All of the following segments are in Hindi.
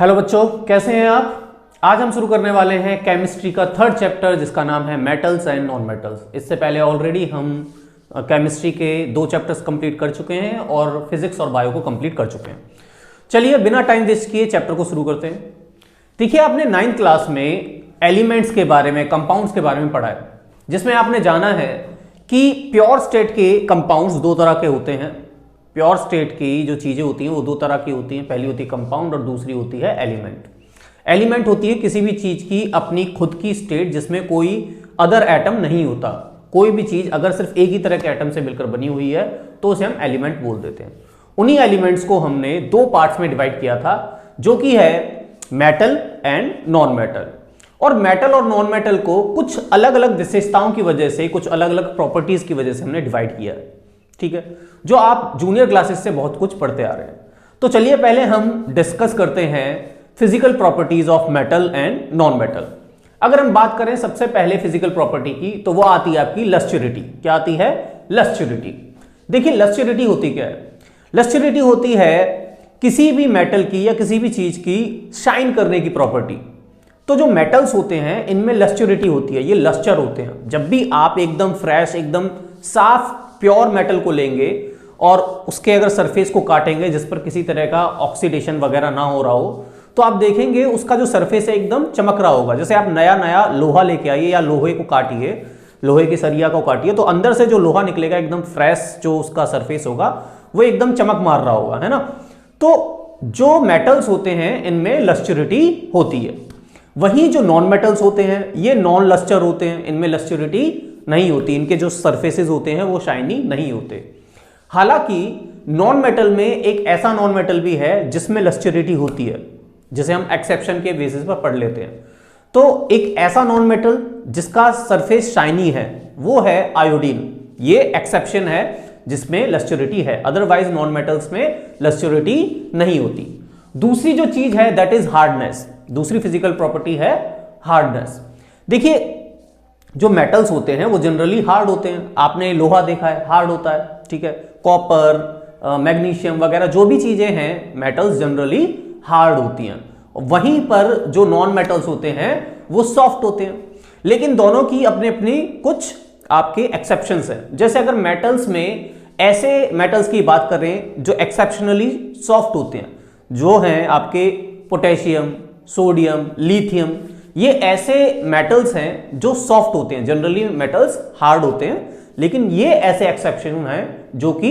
हेलो बच्चों, कैसे हैं आप। आज हम शुरू करने वाले हैं केमिस्ट्री का थर्ड चैप्टर जिसका नाम है मेटल्स एंड नॉन मेटल्स। इससे पहले ऑलरेडी हम केमिस्ट्री के 2 चैप्टर्स कंप्लीट कर चुके हैं और फिजिक्स और बायो को कंप्लीट कर चुके हैं। चलिए बिना टाइम वेस्ट किए चैप्टर को शुरू करते हैं। देखिए, आपने 9th क्लास में एलिमेंट्स के बारे में, कंपाउंड्स के बारे में पढ़ा है, जिसमें आपने जाना है कि प्योर स्टेट के कंपाउंड्स 2 तरह के होते हैं। प्योर स्टेट की जो चीजें होती हैं वो 2 तरह की होती हैं। पहली होती है कंपाउंड और दूसरी होती है एलिमेंट। एलिमेंट होती है किसी भी चीज की अपनी खुद की स्टेट जिसमें कोई अदर एटम नहीं होता। कोई भी चीज अगर सिर्फ एक ही तरह के एटम से मिलकर बनी हुई है तो उसे हम एलिमेंट बोल देते हैं। उन्हीं एलिमेंट्स को हमने 2 पार्ट्स में डिवाइड किया था, जो कि है मेटल एंड नॉन मेटल। और मेटल और नॉन मेटल को कुछ अलग अलग विशेषताओं की वजह से, कुछ अलग अलग प्रॉपर्टीज की वजह से हमने डिवाइड किया है, ठीक है, जो आप जूनियर क्लासेस से बहुत कुछ पढ़ते आ रहे हैं। तो चलिए पहले हम डिस्कस करते हैं physical properties of metal and non metal. अगर हम बात करें सबसे पहले फिजिकल प्रॉपर्टी की, तो वो आती है आपकी लस्चुरिटी। क्या आती है? लस्चुरिटी। देखिए, लस्चुरिटी होती क्या है? लस्चुरिटी होती है किसी भी मेटल की या किसी भी चीज की शाइन करने की प्रॉपर्टी। तो जो मेटल्स होते हैं इनमें लस्चुरिटी होती है, ये लस्चर होते हैं। जब भी आप एकदम फ्रेश, एकदम साफ प्योर मेटल को लेंगे और उसके अगर सरफेस को काटेंगे जिस पर किसी तरह का ऑक्सीडेशन वगैरह ना हो रहा हो, तो आप देखेंगे उसका जो सरफेस है एकदम चमक रहा होगा। जैसे आप नया नया लोहा लेके आइए या लोहे को काटिए, लोहे की सरिया को काटिए, तो अंदर से जो लोहा निकलेगा एकदम फ्रेश, जो उसका सरफेस होगा वो एकदम चमक मार रहा होगा, है ना। तो जो मेटल्स होते हैं इनमें लस्चुरिटी होती है। वहीं जो नॉन मेटल्स होते हैं ये नॉन लस्चर होते हैं, इनमें लस्चुरिटी नहीं होती, इनके जो सरफेसेस होते हैं वो शाइनी नहीं होते। हालांकि नॉन मेटल में एक ऐसा नॉन मेटल भी है जिसमें लस्चुरिटी होती है, जिसे हम एक्सेप्शन के बेसिस पर पढ़ लेते हैं। तो एक ऐसा नॉन मेटल जिसका सरफेस शाइनी है वो है आयोडीन। ये एक्सेप्शन है जिसमें लस्चुरिटी है, अदरवाइज नॉन मेटल्स में लस्चुरिटी नहीं होती। दूसरी जो चीज है दैट इज हार्डनेस। दूसरी फिजिकल प्रॉपर्टी है हार्डनेस। देखिए, जो मेटल्स होते हैं वो जनरली हार्ड होते हैं। आपने लोहा देखा है, हार्ड होता है, ठीक है। कॉपर, मैग्नीशियम वगैरह जो भी चीजें हैं मेटल्स जनरली हार्ड होती हैं। वहीं पर जो नॉन मेटल्स होते हैं वो सॉफ्ट होते हैं। लेकिन दोनों की अपने अपनी कुछ आपके एक्सेप्शंस हैं। जैसे अगर मेटल्स में ऐसे मेटल्स की बात करें जो एक्सेप्शनली सॉफ्ट होते हैं, जो हैं आपके पोटेशियम, सोडियम, लिथियम, ये ऐसे मेटल्स हैं जो सॉफ्ट होते हैं। जनरली मेटल्स हार्ड होते हैं, लेकिन ये ऐसे एक्सेप्शन हैं जो कि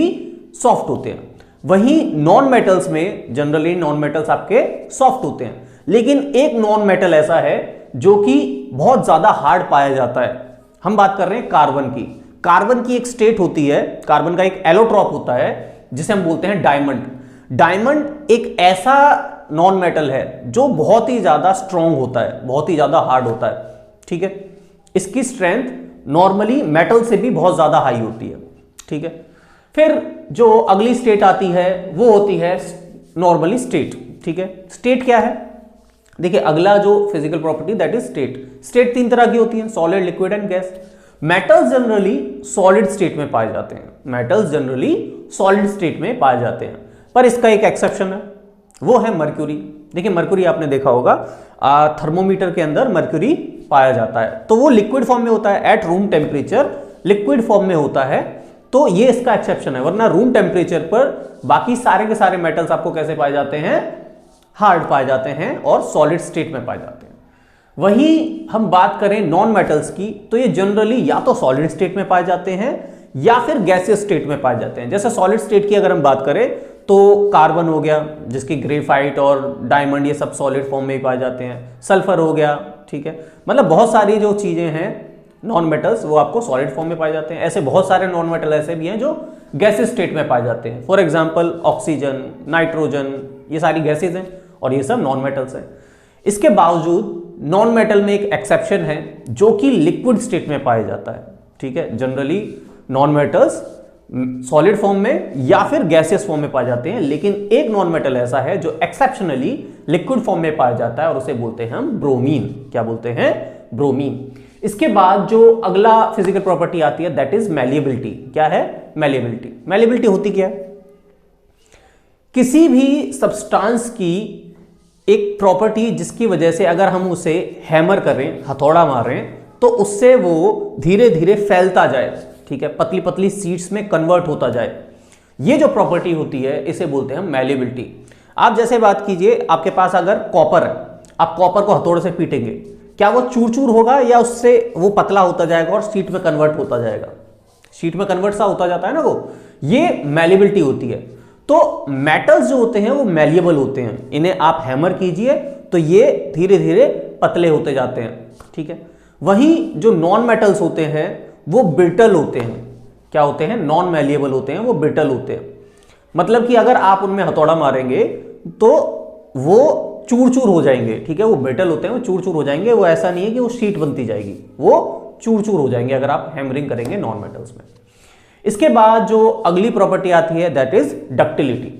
सॉफ्ट होते हैं। वहीं नॉन मेटल्स में जनरली नॉन मेटल्स आपके सॉफ्ट होते हैं, लेकिन एक नॉन मेटल ऐसा है जो कि बहुत ज्यादा हार्ड पाया जाता है। हम बात कर रहे हैं कार्बन की। कार्बन की एक स्टेट होती है, कार्बन का एक एलोट्रॉप होता है जिसे हम बोलते हैं डायमंड। डायमंड एक ऐसा नॉन मेटल है जो बहुत ही ज्यादा स्ट्रॉन्ग होता है, बहुत ही ज्यादा हार्ड होता है, ठीक है। इसकी स्ट्रेंथ नॉर्मली मेटल से भी बहुत ज्यादा हाई होती है, ठीक है। फिर जो अगली स्टेट आती है वो होती है नॉर्मली स्टेट, ठीक है। स्टेट क्या है? देखिए, अगला जो physical property that is state. State 3 तरह की होती है, solid, liquid and gas. Metals generally solid state में पाए जाते हैं। मेटल्स जनरली सॉलिड स्टेट में पाए जाते हैं, पर इसका एक एक्सेप्शन है, वो है मर्क्यूरी। देखिए, मर्क्यूरी आपने देखा होगा, थर्मोमीटर के अंदर मर्क्यूरी पाया जाता है, तो वो लिक्विड फॉर्म में होता है। At room temperature liquid form में होता है, तो ये इसका एक्सेप्शन है। वरना रूम टेम्परेचर पर बाकी सारे के सारे मेटल्स आपको कैसे पाए जाते हैं? हार्ड पाए जाते हैं और सॉलिड स्टेट में पाए जाते हैं। वहीं हम बात करें नॉन मेटल्स की, तो ये जनरली या तो सॉलिड स्टेट में पाए जाते हैं या फिर गैसियस स्टेट में पाए जाते हैं। जैसे सॉलिड स्टेट की अगर हम बात करें तो कार्बन हो गया, जिसकी ग्रेफाइट और डायमंड ये सब सॉलिड फॉर्म में ही पाए जाते हैं। सल्फर हो गया, ठीक है। मतलब बहुत सारी जो चीजें हैं नॉन मेटल्स वो आपको सॉलिड फॉर्म में पाए जाते हैं। ऐसे बहुत सारे नॉन मेटल ऐसे भी हैं जो गैसेस स्टेट में पाए जाते हैं। फॉर एग्जांपल ऑक्सीजन, नाइट्रोजन, ये सारी गैसेज हैं और ये सब नॉन मेटल्स हैं। इसके बावजूद नॉन मेटल में एक एक्सेप्शन है जो कि लिक्विड स्टेट में पाया जाता है, ठीक है। Generally non metals solid form में या फिर गैसियस फॉर्म में पाए जाते हैं, लेकिन एक नॉन मेटल ऐसा है जो एक्सेप्शनली लिक्विड फॉर्म में पाया जाता है और उसे बोलते हैं हम ब्रोमीन। क्या बोलते हैं? ब्रोमीन। इसके बाद जो अगला फिजिकल प्रॉपर्टी आती है दैट इज मैलिएबिलिटी। क्या है? मैलिएबिलिटी। मैलिएबिलिटी होती क्या है? किसी भी सब्सटेंस की एक प्रॉपर्टी जिसकी वजह से अगर हम उसे हैमर करें, हथौड़ा मारें, तो उससे वो धीरे धीरे फैलता जाए, ठीक है, पतली पतली सीड्स में कन्वर्ट होता जाए। ये जो प्रॉपर्टी होती है इसे बोलते हैं मैलिएबिलिटी। आप जैसे बात कीजिए, आपके पास अगर कॉपर है, आप कॉपर को हथौड़े से पीटेंगे, क्या वो चूर चूर होगा या उससे वो पतला होता जाएगा और शीट में कन्वर्ट होता जाएगा? शीट में कन्वर्ट सा होता जाता है ना वो, ये मैलिएबिलिटी होती है। तो मेटल्स जो होते हैं वो मैलिएबल होते हैं, इन्हें आप हैमर कीजिए तो ये धीरे धीरे पतले होते जाते हैं, ठीक है। वहीं जो नॉन मेटल्स होते हैं वो ब्रिटल होते हैं। क्या होते हैं? नॉन मैलिएबल होते हैं, वो ब्रिटल होते हैं। मतलब कि अगर आप उनमें हथौड़ा मारेंगे तो वो चूर चूर हो जाएंगे, ठीक है, वो ब्रिटल होते हैं, वो चूर चूर हो जाएंगे। वो ऐसा नहीं है कि वो शीट बनती जाएगी, वो चूर चूर हो जाएंगे अगर आप हैमरिंग करेंगे नॉन मेटल्स में। इसके बाद जो अगली प्रॉपर्टी आती है दैट इज डक्टिलिटी।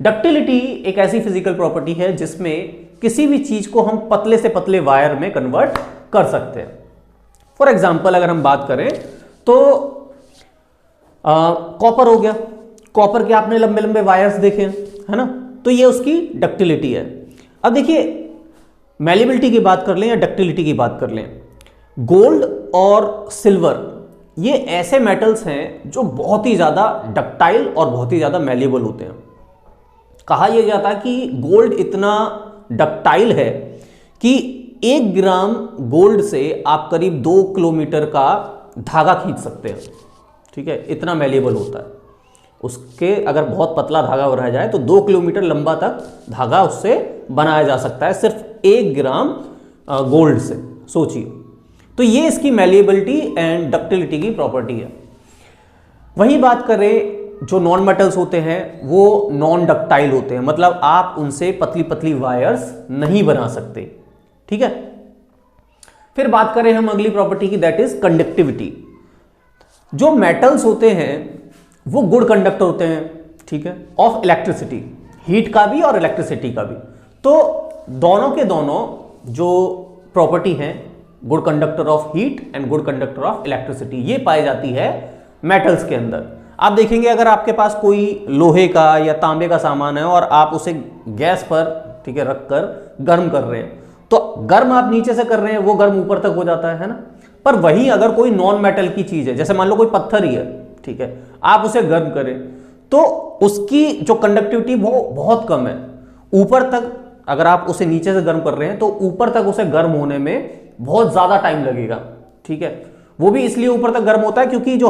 डक्टिलिटी एक ऐसी फिजिकल प्रॉपर्टी है जिसमें किसी भी चीज को हम पतले से पतले वायर में कन्वर्ट कर सकते हैं। फॉर एग्जाम्पल अगर हम बात करें तो कॉपर हो गया, कॉपर के आपने लंबे लंबे वायर्स देखे है ना, तो ये उसकी डक्टिलिटी है। अब देखिए, मैलिएबिलिटी की बात कर लें या डक्टिलिटी की बात कर लें, गोल्ड और सिल्वर ये ऐसे मेटल्स हैं जो बहुत ही ज़्यादा डक्टाइल और बहुत ही ज़्यादा मैलिएबल होते हैं। कहा यह जाता है कि गोल्ड इतना डक्टाइल है कि 1 ग्राम गोल्ड से आप करीब 2 किलोमीटर का धागा खींच सकते हैं, ठीक है, इतना मैलिएबल होता है। उसके अगर बहुत पतला धागा रह जाए तो 2 किलोमीटर लंबा तक धागा उससे बनाया जा सकता है, सिर्फ 1 ग्राम गोल्ड से। सोचिए, तो ये इसकी मैलिएबिलिटी एंड डक्टिलिटी की प्रॉपर्टी है। वहीं बात करें जो नॉन मेटल्स होते हैं वो नॉन डक्टाइल होते हैं, मतलब आप उनसे पतली पतली वायर्स नहीं बना सकते, ठीक है। फिर बात करें हम अगली प्रॉपर्टी की दैट इज कंडक्टिविटी। जो मेटल्स होते हैं वो गुड कंडक्टर होते हैं, ठीक है, ऑफ इलेक्ट्रिसिटी, हीट का भी और इलेक्ट्रिसिटी का भी। तो दोनों के दोनों जो प्रॉपर्टी हैं, good conductor of heat and good conductor of electricity, ये पाई जाती है मेटल्स के अंदर। आप देखेंगे अगर आपके पास कोई लोहे का या तांबे का सामान है और आप उसे गैस पर, ठीक है, रखकर गर्म कर रहे हैं, तो गर्म आप नीचे से कर रहे हैं, वो गर्म ऊपर तक हो जाता है ना। पर वहीं अगर कोई नॉन मेटल की चीज है, जैसे मान लो कोई पत्थर ही है, ठीक है, आप उसे गर्म करें तो उसकी जो कंडक्टिविटी वो बहुत कम है। ऊपर तक अगर आप उसे नीचे से गर्म कर रहे हैं तो ऊपर तक उसे गर्म होने में बहुत ज्यादा टाइम लगेगा, ठीक है। वो भी इसलिए ऊपर तक गर्म होता है क्योंकि जो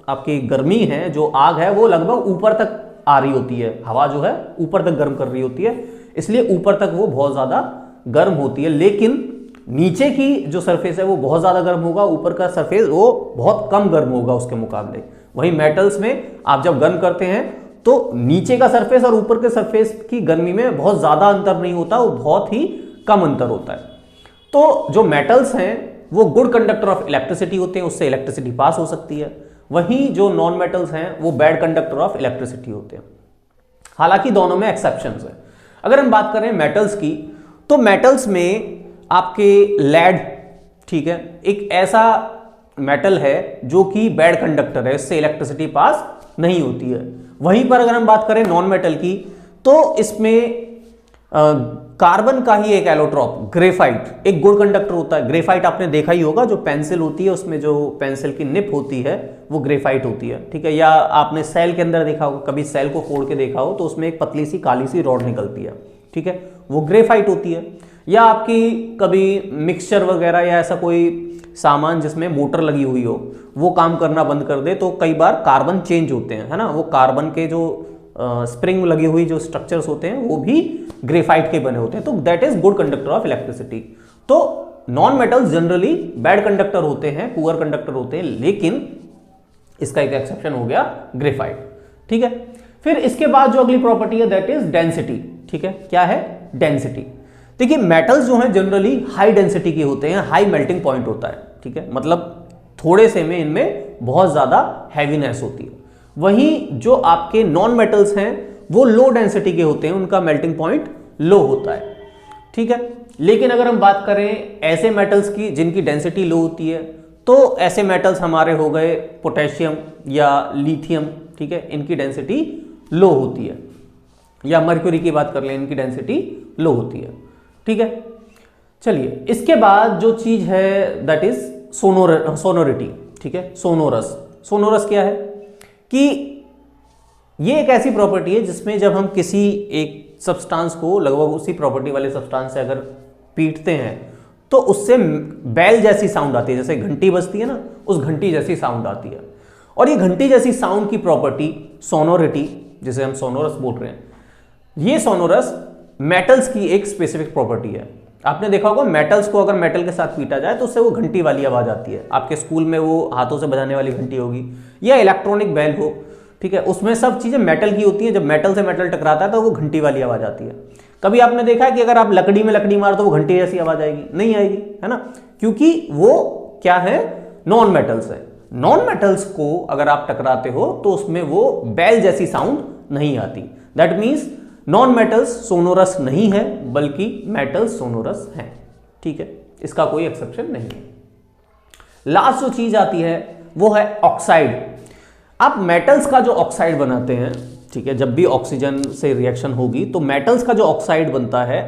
आपकी गर्मी है, जो आग है, वो लगभग ऊपर तक आ रही होती है, हवा जो है ऊपर तक गर्म कर रही होती है, इसलिए ऊपर तक वो बहुत ज्यादा गर्म होती है। लेकिन नीचे की जो सरफेस है वो बहुत ज्यादा गर्म होगा, ऊपर का सरफेस वो बहुत कम गर्म होगा उसके मुकाबले। वहीं मेटल्स में आप जब गर्म करते हैं तो नीचे का सरफेस और ऊपर के सरफेस की गर्मी में बहुत ज्यादा अंतर नहीं होता, वो बहुत ही कम अंतर होता है। तो जो मेटल्स हैं वो गुड कंडक्टर ऑफ इलेक्ट्रिसिटी होते हैं, उससे इलेक्ट्रिसिटी पास हो सकती है। वहीं जो नॉन मेटल्स हैं वो बैड कंडक्टर ऑफ इलेक्ट्रिसिटी होते हैं। हालांकि दोनों में एक्सेप्शंस है। अगर हम बात करें मेटल्स की, तो मेटल्स में आपके लेड, ठीक है, एक ऐसा मेटल है जो कि बैड कंडक्टर है, इससे इलेक्ट्रिसिटी पास नहीं होती है। वहीं पर अगर हम बात करें नॉन मेटल की, तो इसमें कार्बन का ही एक एलोट्रॉप, ग्रेफाइट, एक गुड कंडक्टर होता है। ग्रेफाइट आपने देखा ही होगा, जो पेंसिल होती है उसमें जो पेंसिल की निप होती है वो ग्रेफाइट होती है, ठीक है। या आपने सेल के अंदर देखा होगा, कभी सेल को फोड़ के देखा हो तो उसमें एक पतली सी काली सी रॉड निकलती है, ठीक है, वो ग्रेफाइट होती है। या आपकी कभी मिक्सचर वगैरह या ऐसा कोई सामान जिसमें मोटर लगी हुई हो वो काम करना बंद कर दे तो कई बार कार्बन चेंज होते हैं, है ना। वो कार्बन के जो स्प्रिंग लगी हुई जो स्ट्रक्चर्स होते हैं वो भी ग्रेफाइट के बने होते हैं, तो that is good conductor of electricity. तो non metals generally bad conductor होते हैं, पुअर कंडक्टर होते हैं, लेकिन इसका एक एक्सेप्शन हो गया ग्रेफाइट, ठीक है। फिर इसके बाद जो अगली प्रॉपर्टी है दैट इज डेंसिटी, ठीक है। क्या है? डेंसिटी। देखिए मेटल्स जो हैं जनरली हाई डेंसिटी के होते हैं, हाई मेल्टिंग पॉइंट होता है, ठीक है, मतलब थोड़े से में इनमें बहुत ज्यादा हैवीनेस होती है। वहीं जो आपके नॉन मेटल्स हैं वो लो डेंसिटी के होते हैं, उनका मेल्टिंग पॉइंट लो होता है, ठीक है। लेकिन अगर हम बात करें ऐसे मेटल्स की जिनकी डेंसिटी लो होती है, तो ऐसे मेटल्स हमारे हो गए पोटेशियम या लिथियम, ठीक है, इनकी डेंसिटी लो होती है। या मर्क्यूरी की बात कर लें, इनकी डेंसिटी लो होती है। ठीक है, चलिए इसके बाद जो चीज है दैट इज सोनोरिटी। ठीक है, सोनोरस क्या है कि ये एक ऐसी प्रॉपर्टी है जिसमें जब हम किसी एक सब्सटेंस को लगभग उसी प्रॉपर्टी वाले सब्सटेंस से अगर पीटते हैं तो उससे बेल जैसी साउंड आती है, जैसे घंटी बजती है ना, उस घंटी जैसी साउंड आती है। और ये घंटी जैसी साउंड की प्रॉपर्टी सोनोरिटी, जिसे हम सोनोरस बोल रहे हैं, ये सोनोरस मेटल्स की एक स्पेसिफिक प्रॉपर्टी है। आपने देखा होगा मेटल्स को अगर मेटल के साथ पीटा जाए तो उससे वो घंटी वाली आवाज आती है। आपके स्कूल में वो हाथों से बजाने वाली घंटी होगी या इलेक्ट्रॉनिक बेल हो, ठीक है, उसमें सब चीजें मेटल की होती है। जब मेटल से मेटल टकराता है तो वो घंटी वाली आवाज आती है। कभी आपने देखा है कि अगर आप लकड़ी में लकड़ी मारो तो वो घंटी जैसी आवाज आएगी? नहीं आएगी, है ना, क्योंकि वो क्या है, नॉन मेटल्स है। नॉन मेटल्स को अगर आप टकराते हो तो उसमें वो बेल जैसी साउंड नहीं आती। That means non metals sonorous नहीं है, बल्कि मेटल्स सोनोरस हैं। ठीक है, इसका कोई एक्सेप्शन नहीं है। लास्ट जो चीज आती है वो है ऑक्साइड। आप मेटल्स का जो ऑक्साइड बनाते हैं, ठीक है, जब भी ऑक्सीजन से रिएक्शन होगी तो मेटल्स का जो ऑक्साइड बनता है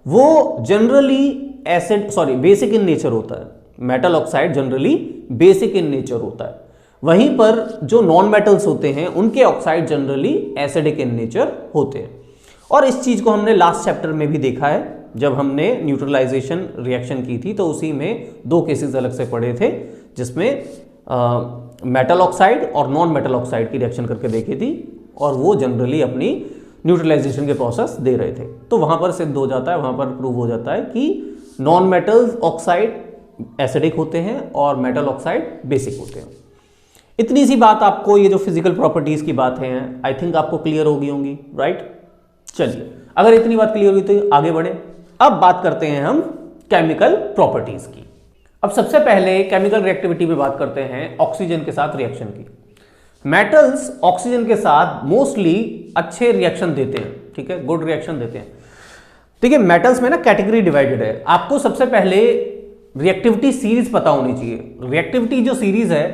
वो जनरली बेसिक इन नेचर होता है। Metal oxide generally basic in nature होता है। वहीं पर जो नॉन मेटल्स होते हैं उनके oxide generally acidic in nature होते हैं। और इस चीज को हमने लास्ट चैप्टर में भी देखा है, जब हमने न्यूट्रलाइजेशन रिएक्शन की थी तो उसी में दो केसेस अलग से पढ़े थे, जिसमें मेटल ऑक्साइड और नॉन मेटल ऑक्साइड की रिएक्शन करके देखी थी, और वो जनरली अपनी न्यूट्रलाइजेशन के प्रोसेस दे रहे थे। तो वहां पर सिद्ध हो जाता है, वहां पर प्रूव हो जाता है कि नॉन मेटल ऑक्साइड एसिडिक होते हैं और मेटल ऑक्साइड बेसिक होते हैं। इतनी सी बात आपको, ये जो फिजिकल प्रॉपर्टीज की बात है, आई थिंक आपको क्लियर होगी होंगी, राइट। चलिए, अगर इतनी बात क्लियर होगी तो आगे बढ़े। अब बात करते हैं हम केमिकल प्रॉपर्टीज की। अब सबसे पहले केमिकल रिएक्टिविटी में बात करते हैं ऑक्सीजन के साथ रिएक्शन की। मेटल्स ऑक्सीजन के साथ मोस्टली अच्छे रिएक्शन देते हैं, ठीक है, गुड रिएक्शन देते हैं। ठीक है, मेटल्स में ना कैटेगरी डिवाइडेड है। आपको सबसे पहले रिएक्टिविटी सीरीज पता होनी चाहिए। रिएक्टिविटी जो सीरीज है,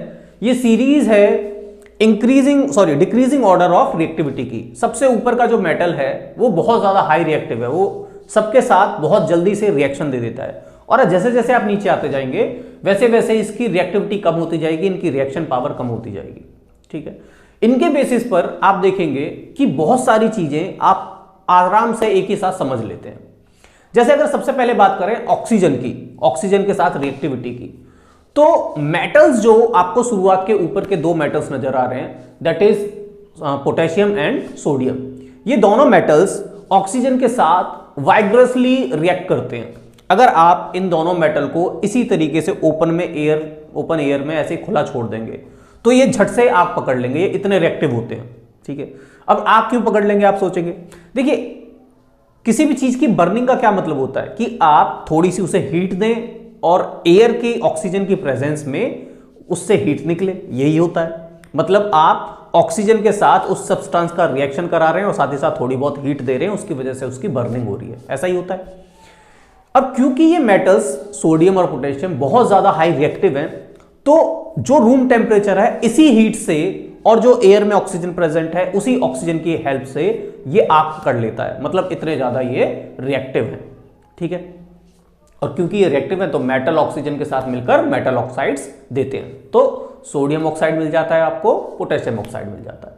ये सीरीज है डिक्रीजिंग ऑर्डर ऑफ रिएक्टिविटी की। सबसे ऊपर का जो मेटल है वो बहुत ज्यादा हाई रिएक्टिव है, वो सबके साथ बहुत जल्दी से रिएक्शन दे देता है। और जैसे जैसे आप नीचे आते जाएंगे वैसे वैसे इसकी रिएक्टिविटी कम होती जाएगी, इनकी रिएक्शन पावर कम होती जाएगी। ठीक है, इनके बेसिस पर आप देखेंगे कि बहुत सारी चीजें आप आराम से एक ही साथ समझ लेते हैं। जैसे अगर सबसे पहले बात करें ऑक्सीजन की, ऑक्सीजन के साथ रिएक्टिविटी की, तो मेटल्स जो आपको शुरुआत के ऊपर के दो मेटल्स नजर आ रहे हैं, that is potassium and sodium, ये दोनों मेटल्स ऑक्सीजन के साथ वाइग्रसली रिएक्ट करते हैं। अगर आप इन दोनों मेटल को इसी तरीके से ओपन एयर में ऐसे खुला छोड़ देंगे तो ये झट से आग पकड़ लेंगे, ये इतने रिएक्टिव होते हैं। ठीक है, अब आग क्यों पकड़ लेंगे आप सोचेंगे। देखिए, किसी भी चीज की बर्निंग का क्या मतलब होता है कि आप थोड़ी सी उसे हीट दें और एयर की ऑक्सीजन की प्रेजेंस में उससे हीट निकले, यही होता है। मतलब आप ऑक्सीजन के साथ उस सब्सटेंस का रिएक्शन करा रहे हैं और साथ ही साथ थोड़ी बहुत हीट दे रहे हैं, उसकी वजह से उसकी बर्निंग हो रही है, ऐसा ही होता है। अब क्योंकि ये मेटल्स सोडियम और पोटेशियम बहुत ज्यादा हाई रिएक्टिव हैं, तो जो रूम टेम्परेचर है इसी हीट से और जो एयर में ऑक्सीजन प्रेजेंट है उसी ऑक्सीजन की हेल्प से ये आग पकड़ लेता है। मतलब इतने ज्यादा ये रिएक्टिव है। ठीक है, और क्योंकि ये रिएक्टिव है तो मेटल ऑक्सीजन के साथ मिलकर मेटल ऑक्साइड्स देते हैं। तो सोडियम ऑक्साइड मिल जाता है आपको, पोटेशियम ऑक्साइड मिल जाता है।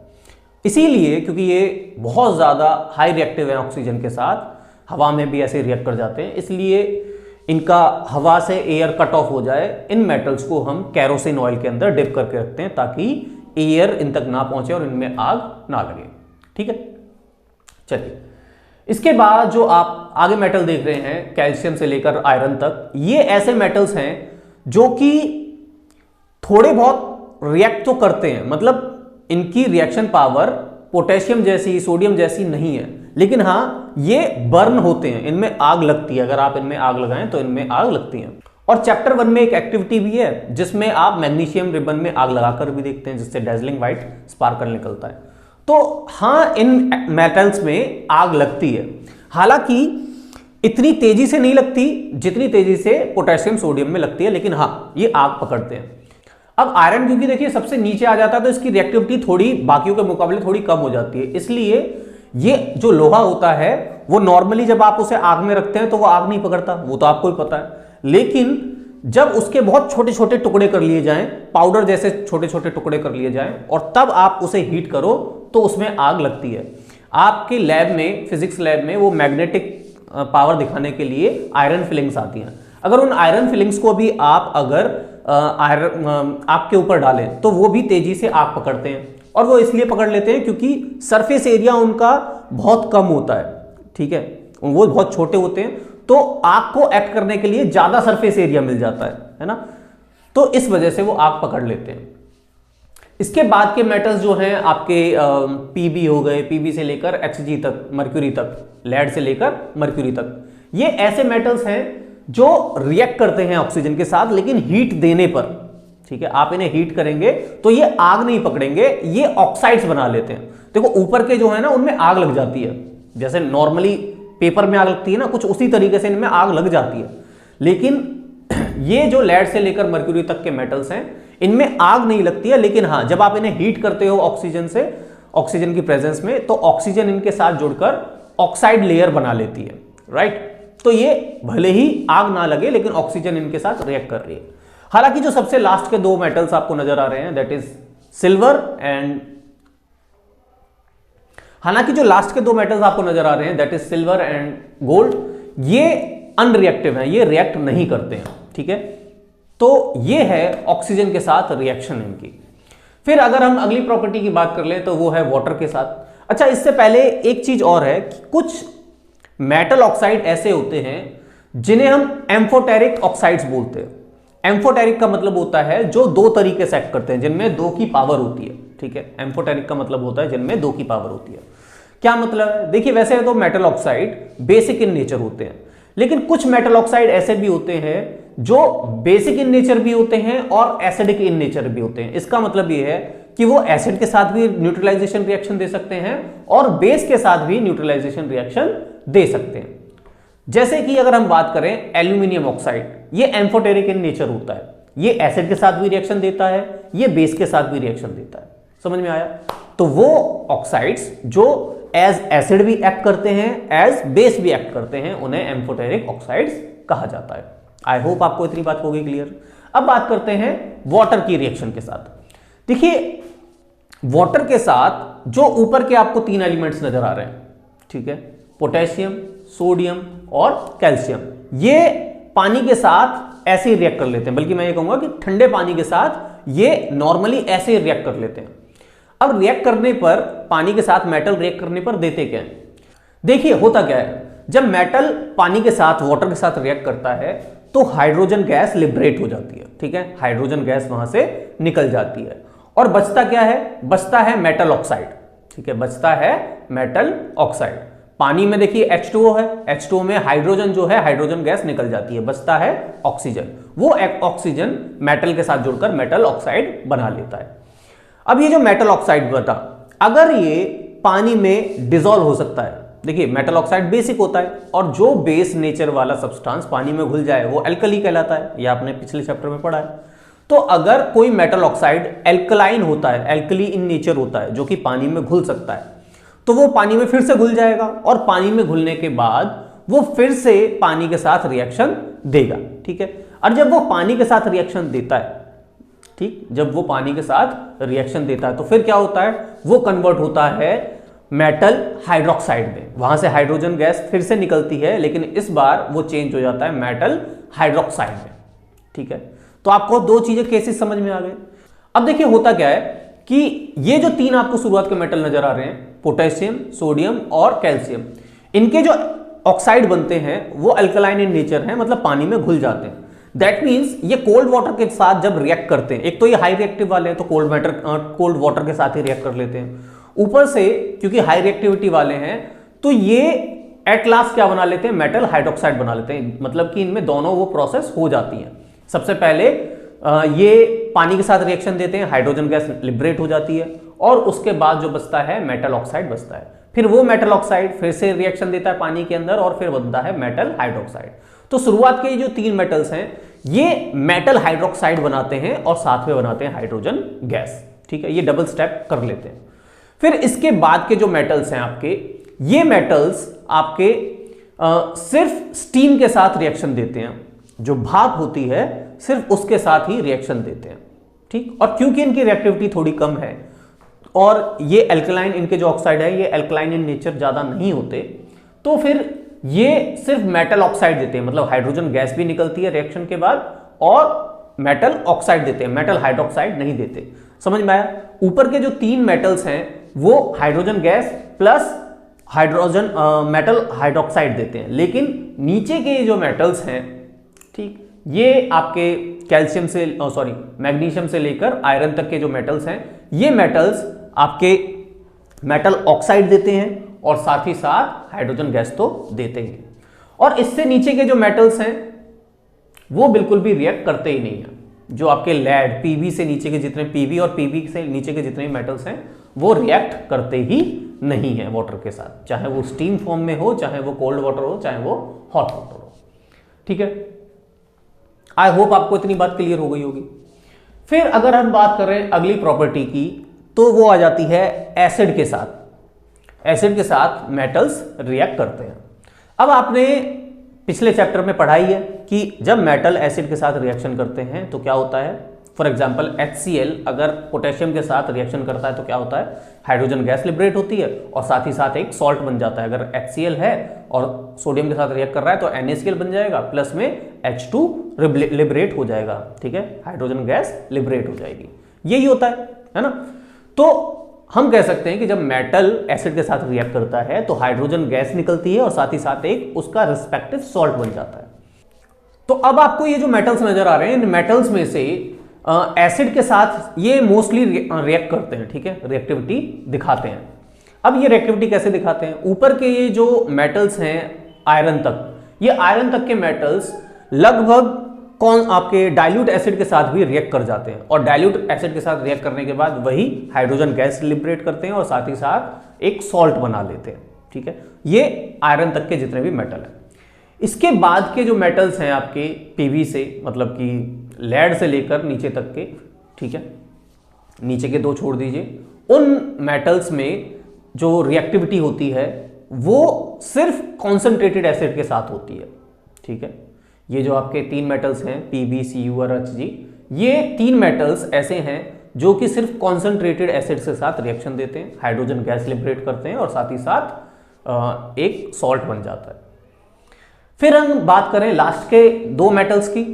इसीलिए क्योंकि ये बहुत ज्यादा हाई रिएक्टिव है ऑक्सीजन के साथ, हवा में भी ऐसे रिएक्ट कर जाते हैं, इसलिए इनका हवा से एयर कट ऑफ हो जाए, इन मेटल्स को हम कैरोसिन ऑयल के अंदर डिप करके रखते हैं ताकि एयर इन तक ना पहुंचे और इनमें आग ना लगे। ठीक है, चलिए इसके बाद जो आप आगे मेटल देख रहे हैं, कैल्शियम से लेकर आयरन तक, ये ऐसे मेटल्स हैं जो कि थोड़े बहुत रिएक्ट तो करते हैं, मतलब इनकी रिएक्शन पावर पोटेशियम जैसी सोडियम जैसी नहीं है, लेकिन हाँ ये बर्न होते हैं, इनमें आग लगती है। अगर आप इनमें आग लगाएं तो इनमें आग लगती है। और चैप्टर 1 में एक एक्टिविटी भी है जिसमें आप मैग्नीशियम रिबन में आग लगाकर भी देखते हैं, जिससे डेजलिंग व्हाइट स्पार्कल निकलता है। तो हाँ, इन मेटल्स में आग लगती है, हालांकि इतनी तेजी से नहीं लगती जितनी तेजी से पोटेशियम सोडियम में लगती है, लेकिन हाँ ये आग पकड़ते हैं। अब आयरन क्योंकि देखिए सबसे नीचे आ जाता है तो इसकी रिएक्टिविटी थोड़ी बाकियों के मुकाबले थोड़ी कम हो जाती है, इसलिए ये जो लोहा होता है वो नॉर्मली जब आप उसे आग में रखते हैं तो वो आग नहीं पकड़ता, वो तो आपको ही पता है। लेकिन जब उसके बहुत छोटे छोटे टुकड़े कर लिए जाएं, पाउडर जैसे छोटे छोटे टुकड़े कर लिए जाएं और तब आप उसे हीट करो तो उसमें आग लगती है। आपके लैब में, फिजिक्स लैब में, वो मैग्नेटिक पावर दिखाने के लिए आयरन फिलिंग्स आती हैं। अगर उन आयरन फिलिंग्स को भी आप अगर आग के ऊपर डालें तो वो भी तेजी से आग पकड़ते हैं। और वो इसलिए पकड़ लेते हैं क्योंकि सरफेस एरिया उनका बहुत कम होता है, ठीक है, वो बहुत छोटे होते हैं, तो आग को एक्ट करने के लिए ज्यादा सरफेस एरिया मिल जाता है ना, तो इस वजह से वो आग पकड़ लेते हैं। इसके बाद के मेटल्स जो हैं आपके पीबी हो गए, पीबी से लेकर Hg तक, मर्क्यूरी तक, लेड से लेकर मर्क्यूरी तक, ये ऐसे मेटल्स हैं जो रिएक्ट करते हैं ऑक्सीजन के साथ, लेकिन हीट देने पर, ठीक है, आप इन्हें हीट करेंगे तो ये आग नहीं पकड़ेंगे, ये ऑक्साइड्स बना लेते हैं। देखो ऊपर के जो है ना उनमें आग लग जाती है, जैसे नॉर्मली पेपर में आग लगती है ना, कुछ उसी तरीके से इनमें आग लग जाती है। लेकिन ये जो लेड से लेकर मर्क्यूरी तक के मेटल्स हैं इनमें आग नहीं लगती है, लेकिन हाँ जब आप इन्हें हीट करते हो ऑक्सीजन से, ऑक्सीजन की प्रेजेंस में, तो ऑक्सीजन इनके साथ जुड़कर ऑक्साइड लेयर बना लेती है, राइट। तो ये भले ही आग ना लगे लेकिन ऑक्सीजन इनके साथ रिएक्ट कर रही है। हालांकि जो सबसे लास्ट के दो मेटल्स आपको नजर आ रहे हैं दैट इज सिल्वर एंड हालांकि जो लास्ट के दो मेटल्स आपको नजर आ रहे हैं that is silver and gold, ये अनरिएक्टिव हैं, ये रिएक्ट नहीं करते हैं, ठीक है। तो ये है ऑक्सीजन के साथ रिएक्शन इनकी। फिर अगर हम अगली प्रॉपर्टी की बात कर लें तो वो है वाटर के साथ। अच्छा, इससे पहले एक चीज और है कि कुछ मेटल ऑक्साइड ऐसे होते हैं जिन्हें हम एम्फोटेरिक ऑक्साइड्स बोलते हैं। एम्फोटेरिक का मतलब होता है जो दो तरीके से एक्ट करते हैं, जिनमें दो की पावर होती है, ठीक है। एम्फोटेरिक का मतलब होता है जिनमें दो की पावर होती है। क्या मतलब है? देखिए वैसे तो metal oxide basic in nature होते हैं, लेकिन कुछ मेटल ऑक्साइड ऐसे भी होते हैं जो बेसिक इन नेचर भी होते हैं और एसिडिक इन नेचर भी होते हैं। इसका मतलब यह है कि वो एसिड के साथ भी न्यूट्रलाइजेशन रिएक्शन दे सकते हैं और बेस के साथ भी न्यूट्रलाइजेशन रिएक्शन दे सकते हैं। जैसे कि अगर हम बात करें एल्यूमिनियम ऑक्साइड, ये एम्फोटेरिक इन नेचर होता है, ये एसिड के साथ भी रिएक्शन देता है, ये बेस के साथ भी रिएक्शन देता है। समझ में आया? तो वो ऑक्साइड्स जो एज एसिड भी एक्ट करते हैं, एज बेस भी एक्ट करते हैं, उन्हें एम्फोटेरिक ऑक्साइड्स कहा जाता है। आई होप आपको इतनी बात हो गई क्लियर। अब बात करते हैं वाटर की रिएक्शन के साथ। देखिए वाटर के साथ जो ऊपर के आपको तीन एलिमेंट्स नजर आ रहे हैं, ठीक है, पोटेशियम, सोडियम और कैल्शियम, ये पानी के साथ ऐसे ही रिएक्ट कर लेते हैं, बल्कि मैं ये कहूंगा कि ठंडे पानी के साथ ये नॉर्मली ऐसे ही रिएक्ट कर लेते हैं। अब रिएक्ट करने पर, पानी के साथ मेटल रिएक्ट करने पर देते क्या है? देखिए होता क्या है, जब मेटल पानी के साथ, वाटर के साथ रिएक्ट करता है तो हाइड्रोजन गैस लिबरेट हो जाती है, ठीक है, हाइड्रोजन गैस वहां से निकल जाती है और बचता क्या है? बचता है मेटल ऑक्साइड, ठीक है, बचता है मेटल ऑक्साइड। पानी में देखिए H2O है, H2O में हाइड्रोजन जो है, हाइड्रोजन गैस निकल जाती है, बचता है ऑक्सीजन। वो ऑक्सीजन मेटल के साथ जुड़कर मेटल ऑक्साइड बना लेता है। अब ये जो मेटल ऑक्साइड बता, अगर ये पानी में डिसॉल्व हो सकता है, देखिए मेटल ऑक्साइड बेसिक होता है और जो बेस नेचर वाला सब्सटेंस पानी में घुल जाए वो एल्कली कहलाता है, ये आपने पिछले चैप्टर में पढ़ा है। तो अगर कोई मेटल ऑक्साइड एल्कलाइन होता है, एल्कली इन नेचर होता है, जो कि पानी में घुल सकता है, तो वो पानी में फिर से घुल जाएगा और पानी में घुलने के बाद वो फिर से पानी के साथ रिएक्शन देगा, ठीक है। और जब वो पानी के साथ रिएक्शन देता है, ठीक, जब वो पानी के साथ रिएक्शन देता है तो फिर क्या होता है? वो कन्वर्ट होता है मेटल हाइड्रोक्साइड में, वहां से हाइड्रोजन गैस फिर से निकलती है, लेकिन इस बार वो चेंज हो जाता है मेटल हाइड्रोक्साइड में, ठीक है। तो आपको दो चीजें केसेस समझ में आ गए। अब देखिए होता क्या है कि ये जो तीन आपको शुरुआत के मेटल नजर आ रहे हैं, पोटेशियम, सोडियम और कैल्शियम, इनके जो ऑक्साइड बनते हैं वो अल्कलाइन इन नेचर है, मतलब पानी में घुल जाते हैं। दैट मीन्स ये कोल्ड वाटर के साथ जब रिएक्ट करते हैं, एक तो ये हाई रिएक्टिव वाले हैं तो कोल्ड वाटर के साथ ही रिएक्ट कर लेते हैं, ऊपर से क्योंकि हाई रिएक्टिविटी वाले हैं तो ये एट लास्ट क्या बना लेते हैं? मेटल हाइड्रोक्साइड बना लेते हैं। मतलब कि इनमें दोनों वो प्रोसेस हो जाती है। सबसे पहले ये पानी के साथ रिएक्शन देते हैं, हाइड्रोजन गैस लिबरेट हो जाती है और उसके बाद जो बचता है मेटल ऑक्साइड बचता है। फिर वो मेटल ऑक्साइड फिर से रिएक्शन देता है पानी के अंदर और फिर बनता है मेटल हाइड्रोक्साइड। तो शुरुआत के जो तीन मेटल्स हैं ये मेटल हाइड्रोक्साइड बनाते हैं और साथ में बनाते हैं हाइड्रोजन गैस, ठीक है, ये डबल स्टेप कर लेते हैं। फिर इसके बाद के जो मेटल्स हैं आपके, ये मेटल्स आपके सिर्फ स्टीम के साथ रिएक्शन देते हैं, जो भाप होती है सिर्फ उसके साथ ही रिएक्शन देते हैं, ठीक। और क्योंकि इनकी रिएक्टिविटी थोड़ी कम है और ये एल्कलाइन, इनके जो ऑक्साइड है ये एल्कलाइन इन नेचर ज्यादा नहीं होते, तो फिर ये सिर्फ मेटल ऑक्साइड देते हैं, मतलब हाइड्रोजन गैस भी निकलती है रिएक्शन के बाद और मेटल ऑक्साइड देते हैं, मेटल हाइड्रोक्साइड नहीं देते। समझ में आया? ऊपर के जो 3 मेटल्स हैं वो hydrogen gas plus hydrogen metal hydroxide देते हैं, लेकिन नीचे के जो मेटल्स हैं, ठीक, ये आपके कैल्शियम से मैग्नीशियम से लेकर आयरन तक के जो मेटल्स हैं, ये मेटल्स आपके मेटल ऑक्साइड देते हैं और साथ ही साथ हाइड्रोजन गैस तो देते ही। और इससे नीचे के जो मेटल्स हैं वो बिल्कुल भी रिएक्ट करते ही नहीं है। जो आपके लेड, पीबी से नीचे के जितने, पीबी और पीबी से नीचे के जितने मेटल्स हैं वो रिएक्ट करते ही नहीं है वाटर के साथ, चाहे वो स्टीम फॉर्म में हो, चाहे वो कोल्ड वाटर हो, चाहे वो हॉट वाटर हो, ठीक है। आई होप आपको इतनी बात क्लियर हो गई होगी। फिर अगर हम बात करें अगली प्रॉपर्टी की, तो वो आ जाती है एसिड के साथ। एसिड के साथ मेटल्स रिएक्ट करते हैं। अब आपने पिछले चैप्टर में पढ़ाई है कि जब मेटल एसिड के साथ रिएक्शन करते हैं तो क्या होता है। फॉर एग्जांपल HCl अगर पोटेशियम के साथ रिएक्शन करता है तो क्या होता है, हाइड्रोजन गैस लिबरेट होती है और साथ ही साथ एक सॉल्ट बन जाता है। अगर HCl है और सोडियम के साथ रिएक्ट कर रहा है तो NaCl बन जाएगा, प्लस में H2 लिबरेट हो जाएगा, ठीक है, हाइड्रोजन गैस लिबरेट हो जाएगी। यही होता है ना। तो हम कह सकते हैं कि जब मेटल एसिड के साथ रिएक्ट करता है तो हाइड्रोजन गैस निकलती है और साथ ही साथ एक उसका रिस्पेक्टिव सॉल्ट बन जाता है। तो अब आपको ये जो मेटल्स नजर आ रहे हैं, इन मेटल्स में से एसिड के साथ ये मोस्टली रिएक्ट करते हैं, ठीक है, रिएक्टिविटी दिखाते हैं। अब ये रिएक्टिविटी कैसे दिखाते हैं, ऊपर के ये जो मेटल्स हैं आयरन तक, ये आयरन तक के मेटल्स लगभग आपके डाइल्यूट एसिड के साथ भी रिएक्ट कर जाते हैं और डाइल्यूट एसिड के साथ रिएक्ट करने के बाद वही हाइड्रोजन गैस लिबरेट करते हैं और साथ ही साथ एक सॉल्ट बना लेते हैं, ठीक है। ये आयरन तक के जितने भी मेटल हैं। इसके बाद के जो मेटल्स हैं आपके पीवी से, मतलब कि लेड से लेकर नीचे तक के, ठीक है, नीचे के 2 छोड़ दीजिए, उन मेटल्स में जो रिएक्टिविटी होती है वो सिर्फ कॉन्सेंट्रेटेड एसिड के साथ होती है, ठीक है। ये जो आपके 3 मेटल्स हैं Pb, Cu और Hg, ये 3 मेटल्स ऐसे हैं जो कि सिर्फ कॉन्सेंट्रेटेड एसिड के साथ रिएक्शन देते हैं, हाइड्रोजन गैस लिबरेट करते हैं और साथ ही साथ एक सॉल्ट बन जाता है। फिर हम बात करें लास्ट के 2 मेटल्स की,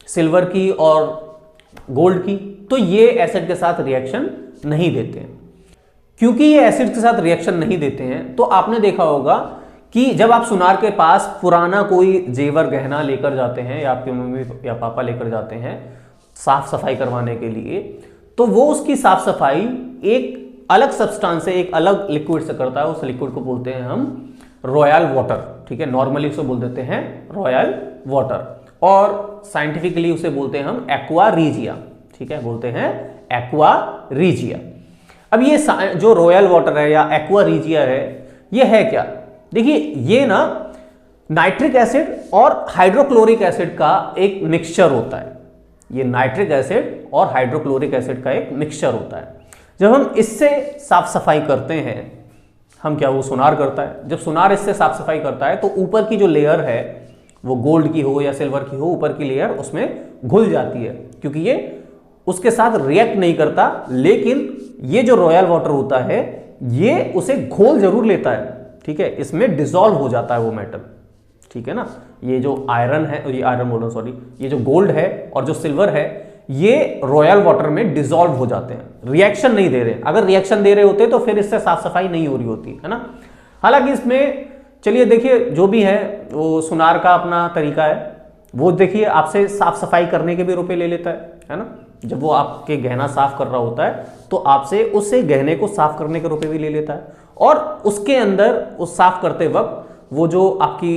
सिल्वर की और गोल्ड की, तो ये एसिड के साथ रिएक्शन नहीं देते हैं। क्योंकि ये एसिड के साथ रिएक्शन नहीं देते हैं तो आपने देखा होगा कि जब आप सुनार के पास पुराना कोई जेवर गहना लेकर जाते हैं या आपके मम्मी या पापा लेकर जाते हैं साफ सफाई करवाने के लिए, तो वो उसकी साफ सफाई एक अलग सब्सटेंस से, एक अलग लिक्विड से करता है। उस लिक्विड को बोलते हैं हम रॉयल वाटर, ठीक है, नॉर्मली उसे बोल देते हैं रॉयल वाटर और साइंटिफिकली उसे बोलते हैं हम एक्वा रीजिया, ठीक है, बोलते हैं एक्वा रीजिया। अब ये जो रॉयल वाटर है या एक्वा रीजिया है, ये है क्या? देखिए, ये ना नाइट्रिक एसिड और हाइड्रोक्लोरिक एसिड का एक मिक्सचर होता है। ये नाइट्रिक एसिड और हाइड्रोक्लोरिक एसिड का एक मिक्सचर होता है। जब हम इससे साफ सफाई करते हैं, हम क्या, वो सुनार करता है, जब सुनार इससे साफ सफाई करता है तो ऊपर की जो लेयर है वो गोल्ड की हो या सिल्वर की हो, ऊपर की लेयर उसमें घुल जाती है क्योंकि ये उसके साथ रिएक्ट नहीं करता, लेकिन ये जो रॉयल वाटर होता है ये उसे घोल जरूर लेता है, ठीक है, इसमें डिसॉल्व हो जाता है वो मेटल, ठीक है ना। ये जो आयरन है, ये आयरन बोल रहा हूं, सॉरी, ये जो गोल्ड है और जो सिल्वर है ये रॉयल वाटर में डिसॉल्व हो जाते हैं, रिएक्शन नहीं दे रहे। अगर रिएक्शन दे रहे होते तो फिर इससे साफ सफाई नहीं हो रही होती, है ना। हालांकि इसमें चलिए देखिए, जो भी है वो सुनार का अपना तरीका है, वो देखिए आपसे साफ सफाई करने के भी रुपए ले लेता है ना। जब वो आपके गहना साफ कर रहा होता है तो आपसे उससे गहने को साफ करने के रुपए भी ले लेता है और उसके अंदर उस साफ करते वक्त वो जो आपकी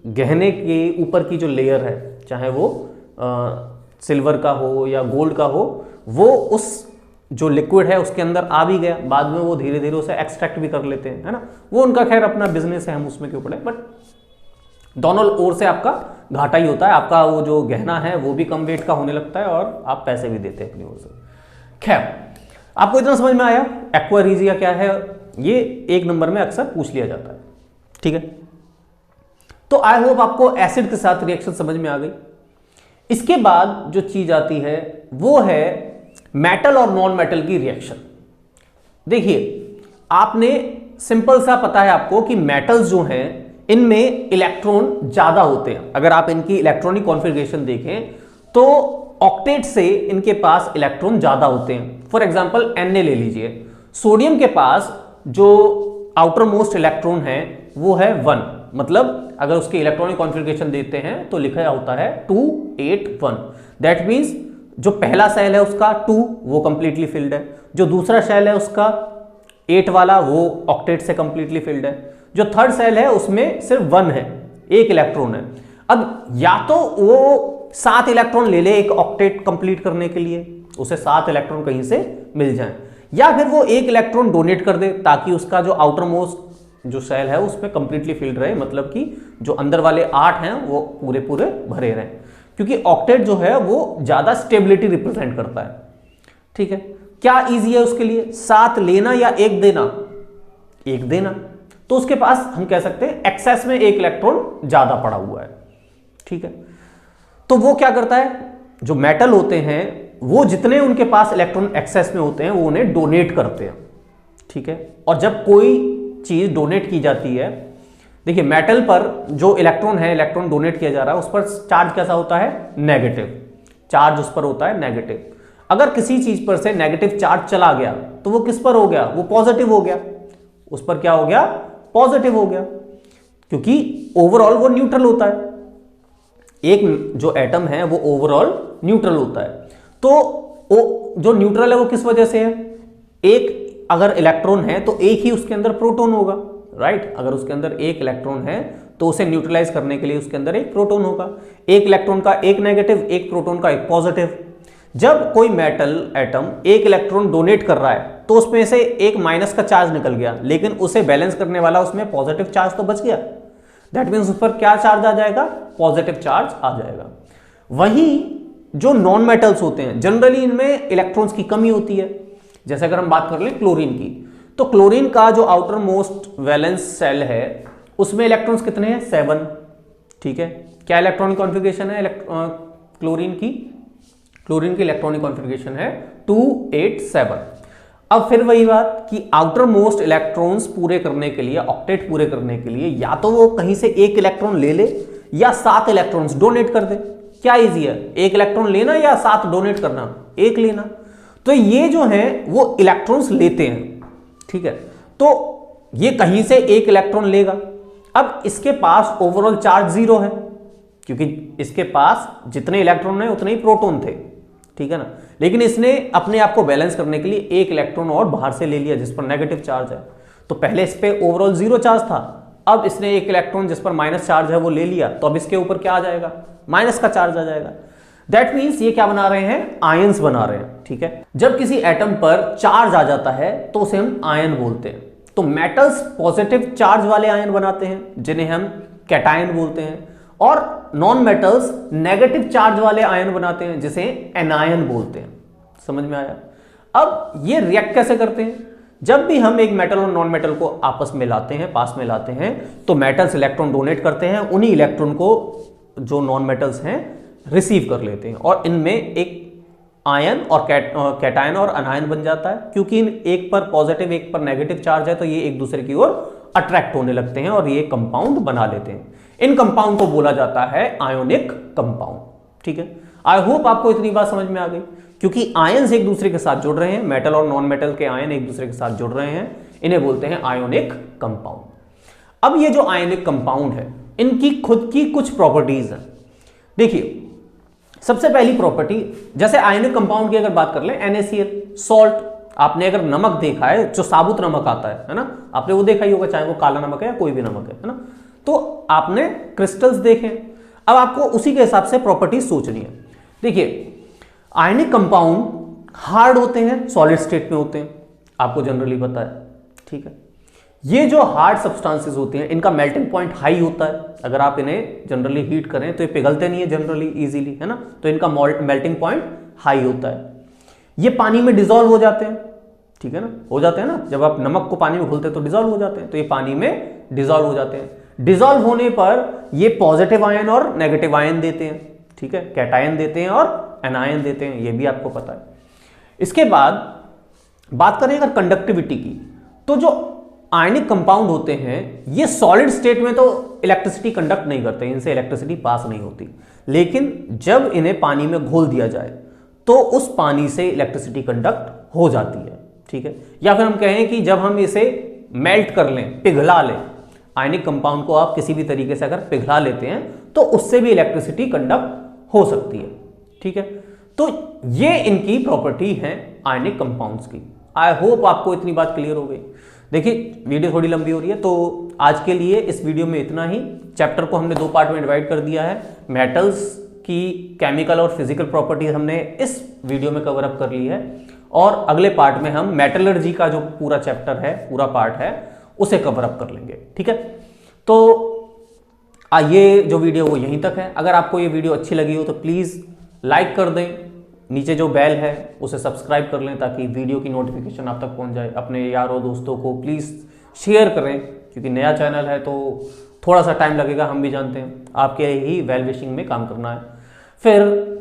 गहने के ऊपर की जो लेयर है, चाहे वो सिल्वर का हो या गोल्ड का हो, वो उस जो लिक्विड है उसके अंदर आ भी गया, बाद में वो धीरे धीरे उसे एक्सट्रैक्ट भी कर लेते हैं, है ना। वो उनका खैर अपना बिजनेस है, हम उसमें क्यों पड़े, बट दोनों ओर से आपका घाटा ही होता है। आपका वो जो गहना है वो भी कम वेट का होने लगता है और आप पैसे भी देते हैं अपनी ओर से। खैर, आपको इतना समझ में आया एक्वा रीजिया क्या है, ये एक नंबर में अक्सर पूछ लिया जाता है, ठीक है। तो आई होप आपको एसिड के साथ रिएक्शन समझ में आ गई। इसके बाद जो चीज आती है वो है मेटल और नॉन मेटल की रिएक्शन। देखिए, आपने सिंपल सा पता है आपको कि मेटल्स जो हैं इनमें इलेक्ट्रॉन ज्यादा होते हैं। अगर आप इनकी इलेक्ट्रॉनिक कॉन्फ़िगरेशन देखें तो ऑक्टेट से इनके पास इलेक्ट्रॉन ज्यादा होते हैं। फॉर एग्जांपल Na ले लीजिए, सोडियम के पास जो आउटर मोस्ट इलेक्ट्रॉन है वो है 1, मतलब अगर उसके इलेक्ट्रॉनिक कॉन्फ़िगरेशन देते हैं तो लिखा होता है 281। दैट मीन्स जो पहला सेल है उसका 2 वो कंप्लीटली फिल्ड है, जो दूसरा सेल है उसका 8 वाला वो ऑक्टेट से कंप्लीटली फिल्ड है, जो थर्ड सेल है उसमें सिर्फ 1 है, 1 इलेक्ट्रॉन है। अब या तो वो 7 इलेक्ट्रॉन ले ले एक ऑक्टेट कंप्लीट करने के लिए, उसे 7 इलेक्ट्रॉन कहीं से मिल जाए, या फिर वो 1 इलेक्ट्रॉन डोनेट कर दे ताकि उसका जो आउटर मोस्ट जो सेल है उसमें कंप्लीटली फिल्ड रहे, मतलब कि जो अंदर वाले 8 हैं वो पूरे पूरे भरे रहें, क्योंकि ऑक्टेट जो है वो ज्यादा स्टेबिलिटी रिप्रेजेंट करता है, ठीक है। क्या इजी है उसके लिए, 7 लेना या 1 देना? 1 देना। तो उसके पास हम कह सकते हैं एक्सेस में 1 इलेक्ट्रॉन ज्यादा पड़ा हुआ है, ठीक है। तो वो क्या करता है, जो मेटल होते हैं वो जितने उनके पास इलेक्ट्रॉन एक्सेस में होते हैं वो उन्हें डोनेट करते हैं, ठीक है। और जब कोई चीज डोनेट की जाती है, देखिए मेटल पर जो इलेक्ट्रॉन है, इलेक्ट्रॉन डोनेट किया जा रहा है, उस पर चार्ज कैसा होता है? नेगेटिव चार्ज उस पर होता है, नेगेटिव। अगर किसी चीज पर से नेगेटिव चार्ज चला गया तो वो किस पर हो गया? वो पॉजिटिव हो गया, उस पर क्या हो गया? पॉजिटिव हो गया, क्योंकि ओवरऑल वो न्यूट्रल होता है। एक जो एटम है वो ओवरऑल न्यूट्रल होता है। तो जो न्यूट्रल है वो किस वजह से है? एक अगर इलेक्ट्रॉन है तो एक ही उसके अंदर प्रोटॉन होगा, राइट। अगर उसके अंदर 1 इलेक्ट्रॉन है तो उसे न्यूट्रलाइज करने के लिए उसके अंदर 1 प्रोटॉन होगा। 1 इलेक्ट्रॉन का 1 नेगेटिव, 1 प्रोटॉन का 1 पॉजिटिव। जब कोई मेटल एटम 1 इलेक्ट्रॉन डोनेट कर रहा है तो उसमें से 1 माइनस का चार्ज निकल गया, लेकिन उसे बैलेंस करने वाला उसमें पॉजिटिव चार्ज तो बच गया। दैट मीन्स उस पर क्या चार्ज आ जाएगा? पॉजिटिव चार्ज आ जाएगा। वहीं जो नॉन मेटल्स होते हैं जनरली इनमें इलेक्ट्रॉन्स की कमी होती है। जैसे अगर हम बात कर लें क्लोरीन की, तो क्लोरीन का जो आउटर मोस्ट वैलेंस सेल है उसमें इलेक्ट्रॉन्स कितने हैं? 7, ठीक है। क्या इलेक्ट्रॉनिक कॉन्फ़िगरेशन है क्लोरीन की? क्लोरीन की इलेक्ट्रॉनिक कॉन्फ़िगरेशन है 287। अब फिर वही बात कि आउटर मोस्ट इलेक्ट्रॉन्स पूरे करने के लिए, ऑक्टेट पूरे करने के लिए, या तो वो कहीं से 1 इलेक्ट्रॉन ले ले या 7 इलेक्ट्रॉन्स डोनेट कर दे। क्या इजी है, 1 इलेक्ट्रॉन लेना या 7 डोनेट करना? 1 लेना। तो ये जो है वो इलेक्ट्रॉन्स लेते हैं, ठीक है। तो ये कहीं से 1 इलेक्ट्रॉन लेगा। अब इसके पास ओवरऑल चार्ज 0 है, क्योंकि इसके पास जितने इलेक्ट्रॉन है उतने ही प्रोटॉन थे, ठीक है ना। लेकिन इसने अपने आप को बैलेंस करने के लिए 1 इलेक्ट्रॉन और बाहर से ले लिया जिस पर नेगेटिव चार्ज है। तो पहले इस पे ओवरऑल 0 चार्ज था, अब इसने 1 इलेक्ट्रॉन जिस पर माइनस चार्ज है वो ले लिया, तो अब इसके ऊपर क्या आ जाएगा? माइनस का चार्ज आ जाएगा। दैट मीन्स ये क्या बना रहे हैं? आयंस बना रहे हैं, ठीक है। जब किसी एटम पर चार्ज आ जाता है तो उसे हम आयन बोलते हैं। तो मेटल्स पॉजिटिव चार्ज वाले आयन बनाते हैं जिन्हें हम कैटायन बोलते हैं, और नॉन मेटल्स नेगेटिव चार्ज वाले आयन बनाते हैं जिसे एनायन बोलते हैं। समझ में आया? अब ये रिएक्ट कैसे करते हैं? जब भी हम एक मेटल और नॉन मेटल को आपस में लाते हैं, पास में लाते हैं, तो मेटल्स इलेक्ट्रॉन डोनेट करते हैं, उन्हीं इलेक्ट्रॉन को जो नॉन मेटल्स हैं रिसीव कर लेते हैं, और इनमें एक आयन और कैटायन और अनायन बन जाता है। क्योंकि एक पर पॉजिटिव एक पर नेगेटिव चार्ज है तो ये एक दूसरे की ओर अट्रैक्ट होने लगते हैं और ये कंपाउंड बना लेते हैं। इन कंपाउंड को बोला जाता है आयोनिक कंपाउंड, ठीक है। आई होप आपको इतनी बात समझ में आ गई, क्योंकि आयंस एक दूसरे के साथ जुड़ रहे हैं, मेटल और नॉन मेटल के आयन एक दूसरे के साथ जुड़ रहे हैं, इन्हें बोलते हैं आयोनिक कंपाउंड। अब ये जो आयोनिक कंपाउंड है इनकी खुद की कुछ प्रॉपर्टीज हैं। देखिए, सबसे पहली प्रॉपर्टी, जैसे आयोनिक कंपाउंड की अगर बात कर लें, NaCl, सॉल्ट। आपने अगर नमक देखा है, जो साबुत नमक आता है ना, आपने वो देखा ही होगा, चाहे वो काला नमक है या कोई भी नमक है ना। तो आपने क्रिस्टल्स देखे, अब आपको उसी के हिसाब से प्रॉपर्टी सोचनी है। देखिए, आयनिक कंपाउंड हार्ड होते हैं, सॉलिड स्टेट में होते हैं, आपको जनरली पता है, ठीक है। ये जो हार्ड सब्सटेंसेस होते हैं इनका मेल्टिंग पॉइंट हाई होता है। अगर आप इन्हें जनरली हीट करें तो ये पिघलते नहीं है जनरली इजीली, है ना, तो इनका मेल्टिंग पॉइंट हाई होता है। ये पानी में डिसॉल्व हो जाते हैं, ठीक है ना, हो जाते हैं ना, जब आप नमक को पानी में घोलते हैं तो डिजॉल्व हो जाते हैं, तो ये पानी में डिजॉल्व हो जाते हैं। डिजॉल्व होने पर ये पॉजिटिव आयन और नेगेटिव आयन देते हैं, ठीक है, कैटायन देते हैं और एनायन देते हैं, ये भी आपको पता है। इसके बाद बात करें अगर कंडक्टिविटी की, तो जो आयनिक कंपाउंड होते हैं ये सॉलिड स्टेट में तो इलेक्ट्रिसिटी कंडक्ट नहीं करते, इनसे इलेक्ट्रिसिटी पास नहीं होती, लेकिन जब इन्हें पानी में घोल दिया जाए तो उस पानी से इलेक्ट्रिसिटी कंडक्ट हो जाती है, ठीक है। या फिर हम कहें कि जब हम इसे मेल्ट कर लें, पिघला लें, आयनिक कंपाउंड को आप किसी भी तरीके से अगर पिघला लेते हैं तो उससे भी इलेक्ट्रिसिटी कंडक्ट हो सकती है, ठीक है। तो ये इनकी प्रॉपर्टी है आयनिक कंपाउंड्स की। आई होप आपको इतनी बात क्लियर हो गई। देखिए वीडियो थोड़ी लंबी हो रही है, तो आज के लिए इस वीडियो में इतना ही। चैप्टर को हमने 2 पार्ट में डिवाइड कर दिया है। मेटल्स की केमिकल और फिजिकल प्रॉपर्टीज हमने इस वीडियो में कवर अप कर ली है, और अगले पार्ट में हम मेटलर्जी का जो पूरा चैप्टर है, पूरा पार्ट है, उसे कवर अप कर लेंगे, ठीक है। तो ये जो वीडियो वो यहीं तक है। अगर आपको ये वीडियो अच्छी लगी हो तो प्लीज़ लाइक कर दें, नीचे जो बेल है उसे सब्सक्राइब कर लें ताकि वीडियो की नोटिफिकेशन आप तक पहुंच जाए। अपने यारों दोस्तों को प्लीज़ शेयर करें, क्योंकि नया चैनल है तो थोड़ा सा टाइम लगेगा, हम भी जानते हैं, आपके ही वेल विशिंग में काम करना है। फिर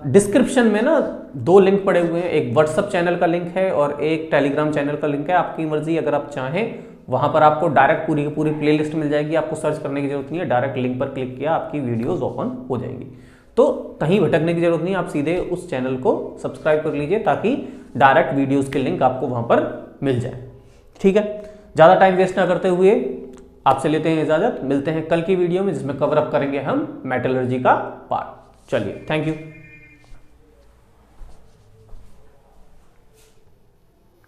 डिस्क्रिप्शन में ना 2 लिंक पड़े हुए हैं, एक व्हाट्सअप चैनल का लिंक है और एक टेलीग्राम चैनल का लिंक है। आपकी मर्जी, अगर आप चाहें वहां पर आपको डायरेक्ट पूरी की पूरी प्लेलिस्ट मिल जाएगी, आपको सर्च करने की जरूरत नहीं है, डायरेक्ट लिंक पर क्लिक किया आपकी वीडियोस ओपन हो जाएंगी। तो कहीं भटकने की जरूरत नहीं, आप सीधे उस चैनल को सब्सक्राइब कर लीजिए ताकि डायरेक्ट वीडियोस के लिंक आपको वहां पर मिल जाए, ठीक है। ज़्यादा टाइम वेस्ट ना करते हुए आपसे लेते हैं इजाज़त, मिलते हैं कल की वीडियो में जिसमें कवर अप करेंगे हम मेटलर्जी का पार्ट। चलिए, थैंक यू।